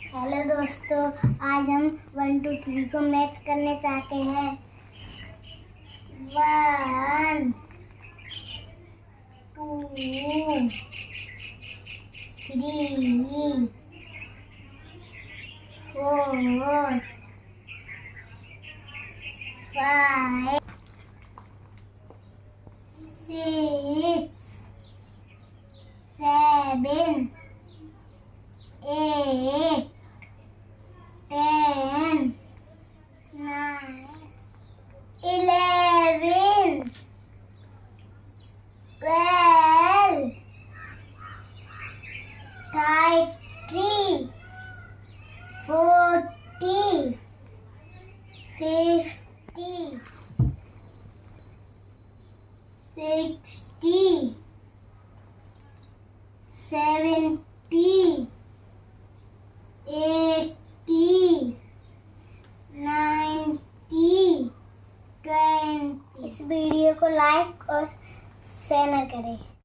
Hello दोस्तों, आज हम 1 2 3 को मैच करने चाहते हैं। 1 2 3 4 5 6 7 8 10 9 11 12 13 14 15 16 17 18 19 20। इस वीडियो को लाइक और शेयर करें।